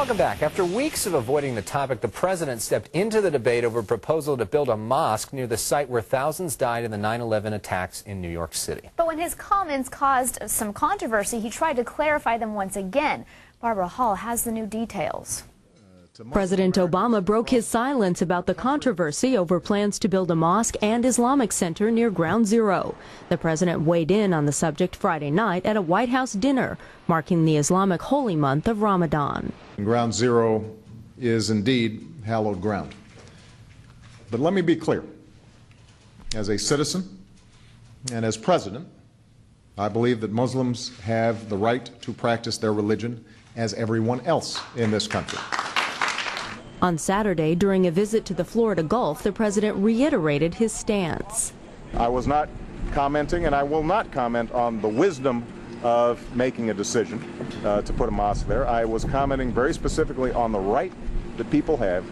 Welcome back. After weeks of avoiding the topic, the president stepped into the debate over a proposal to build a mosque near the site where thousands died in the 9/11 attacks in New York City. But when his comments caused some controversy, he tried to clarify them once again. Barbara Hall has the new details. President Obama broke his silence about the controversy over plans to build a mosque and Islamic center near Ground Zero. The president weighed in on the subject Friday night at a White House dinner, marking the Islamic holy month of Ramadan. Ground Zero is indeed hallowed ground. But let me be clear. As a citizen and as president, I believe that Muslims have the right to practice their religion as everyone else in this country. On Saturday, during a visit to the Florida Gulf, the president reiterated his stance. I was not commenting, and I will not comment on the wisdom of making a decision to put a mosque there. I was commenting very specifically on the right that people have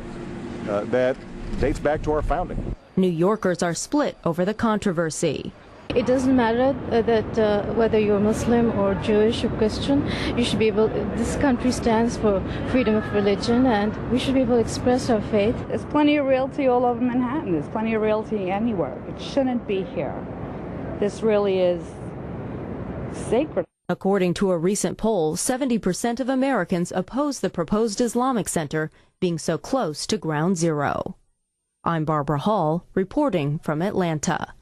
that dates back to our founding. New Yorkers are split over the controversy. It doesn't matter that whether you're Muslim or Jewish or Christian, you should be able, this country stands for freedom of religion, and we should be able to express our faith. There's plenty of realty all over Manhattan. There's plenty of realty anywhere. It shouldn't be here. This really is sacred. According to a recent poll, 70% of Americans oppose the proposed Islamic center being so close to Ground Zero. I'm Barbara Hall, reporting from Atlanta.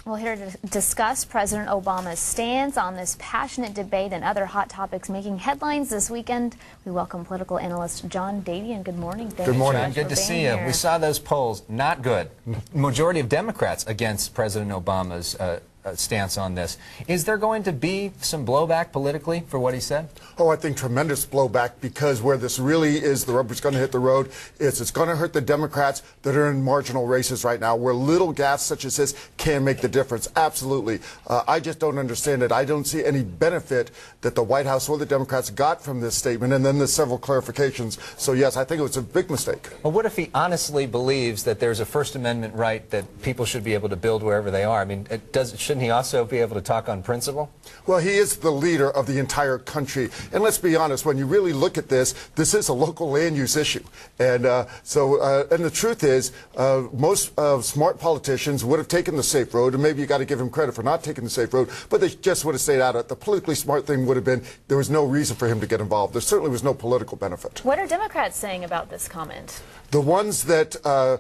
Well, here to discuss President Obama's stance on this passionate debate and other hot topics making headlines this weekend, we welcome political analyst John Dadian. Good morning. Good morning. Good to see you. We saw those polls. Not good. Majority of Democrats against President Obama's stance on this. Is there going to be some blowback politically for what he said? Oh, I think tremendous blowback, because where this really is, the rubber's going to hit the road, is it's going to hurt the Democrats that are in marginal races right now, where little gaffes such as this can make the difference. Absolutely. I just don't understand it. I don't see any benefit that the White House or the Democrats got from this statement, and then there's several clarifications. So, yes, I think it was a big mistake. Well, what if he honestly believes that there's a First Amendment right that people should be able to build wherever they are? I mean, shouldn't he also be able to talk on principle? Well, he is the leader of the entire country. And let's be honest, when you really look at this, this is a local land use issue. And and the truth is, most smart politicians would have taken the safe road, and maybe you got to give him credit for not taking the safe road, but they just would have stayed out of it. The politically smart thing would have been there was no reason for him to get involved. There certainly was no political benefit. What are Democrats saying about this comment? The ones that are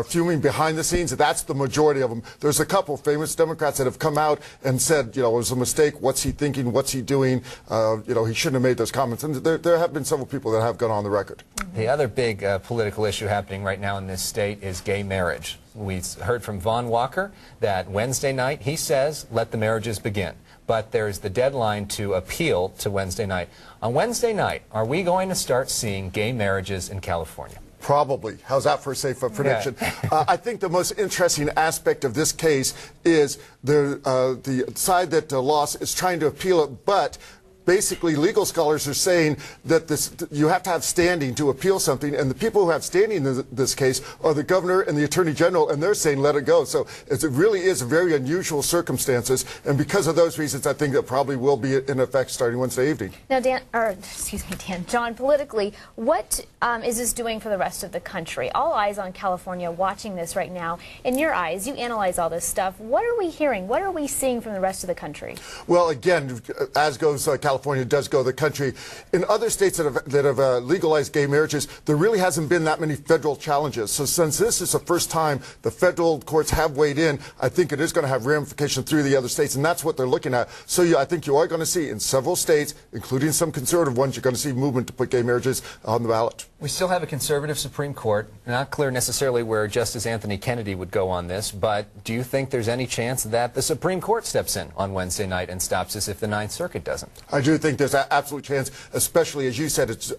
fuming behind the scenes, that's the majority of them. There's a couple famous Democrats that have come out and said, you know, it was a mistake. What's he thinking? What's he doing? You know, he shouldn't have made those comments. And there have been several people that have gone on the record. The other big political issue happening right now in this state is gay marriage. We heard from Vaughn Walker that Wednesday night, he says, let the marriages begin. But there's the deadline to appeal to Wednesday night. On Wednesday night, are we going to start seeing gay marriages in California? Probably. How's that for a safe prediction? Yeah. I think the most interesting aspect of this case is the side that lost is trying to appeal it, but basically legal scholars are saying that you have to have standing to appeal something, and the people who have standing in this case are the governor and the attorney general, and they're saying let it go. So it really is very unusual circumstances, and because of those reasons, I think that probably will be in effect starting Wednesday evening. Now, John, politically, what is this doing for the rest of the country? All eyes on California watching this right now. In your eyes, you analyze all this stuff. What are we hearing? What are we seeing from the rest of the country? Well, again, as goes California does go the country. In other states that have legalized gay marriages, there really hasn't been that many federal challenges. So since this is the first time the federal courts have weighed in, I think it is going to have ramifications through the other states, and that's what they're looking at. So I think you are going to see in several states, including some conservative ones, you're going to see movement to put gay marriages on the ballot. We still have a conservative Supreme Court. Not clear necessarily where Justice Anthony Kennedy would go on this, but do you think there's any chance that the Supreme Court steps in on Wednesday night and stops this if the Ninth Circuit doesn't? I do think there's an absolute chance, especially as you said, it's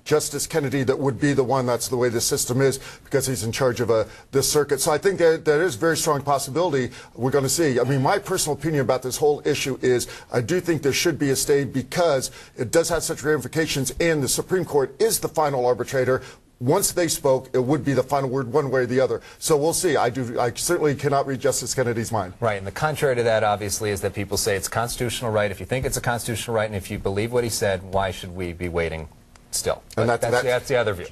Justice Kennedy that would be the one. That's the way the system is, because he's in charge of this circuit. So I think there is a very strong possibility we're going to see. I mean, my personal opinion about this whole issue is I do think there should be a stay, because it does have such ramifications, and the Supreme Court is the final arbitrator. Once they spoke, it would be the final word one way or the other. So we'll see. I certainly cannot read Justice Kennedy's mind. Right, and the contrary to that, obviously, is that people say it's a constitutional right. If you think it's a constitutional right, and if you believe what he said, why should we be waiting still. And That's the other view.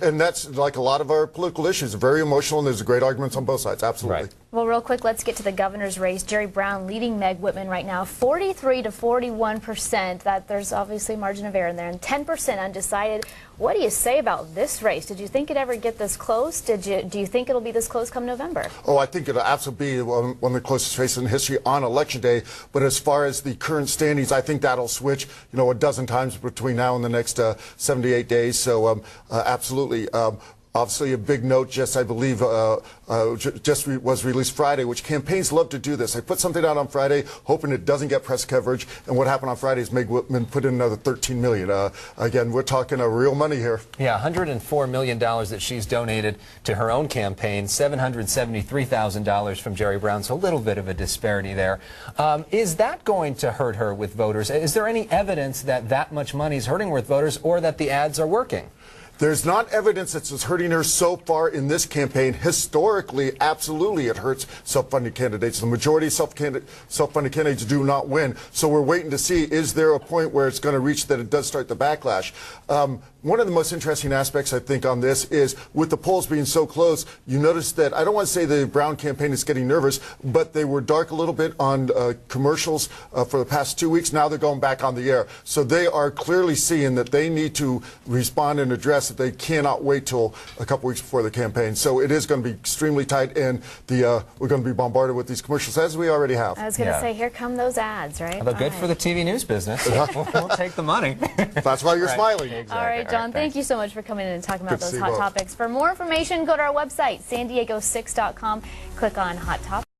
And that's like a lot of our political issues, very emotional, and there's great arguments on both sides, absolutely. Right. Well, real quick, let's get to the governor's race. Jerry Brown leading Meg Whitman right now, 43 to 41%. That there's obviously a margin of error in there, and 10% undecided. What do you say about this race? Did you think it'd ever get this close? Do you think it'll be this close come November? Oh, I think it'll absolutely be one of the closest races in history on Election Day. But as far as the current standings, I think that'll switch, a dozen times between now and the next 78 days. So absolutely. Obviously, a big note just, I believe, was released Friday, which campaigns love to do this. They put something out on Friday, hoping it doesn't get press coverage. And what happened on Friday is Meg Whitman put in another $13 million. Again, we're talking real money here. Yeah, $104 million that she's donated to her own campaign, $773,000 from Jerry Brown. So a little bit of a disparity there. Is that going to hurt her with voters? Is there any evidence that that much money is hurting her with voters, or that the ads are working? There's not evidence that's hurting her so far in this campaign. Historically, absolutely, it hurts self-funded candidates. The majority of self-funded candidates do not win. So we're waiting to see, is there a point where it's going to reach that it does start the backlash? One of the most interesting aspects, I think, on this is with the polls being so close, you notice that, I don't want to say the Brown campaign is getting nervous, but they were dark a little bit on commercials for the past 2 weeks. Now they're going back on the air. So they are clearly seeing that they need to respond and address that they cannot wait till a couple weeks before the campaign. So it is going to be extremely tight, and we're going to be bombarded with these commercials, as we already have. I was going to say, here come those ads, right? Although good for the TV news business. We'll take the money. That's why you're smiling. Exactly. All right, John, thank you so much for coming in and talking about those hot topics. For more information, go to our website, san diego6.com. Click on Hot Topics.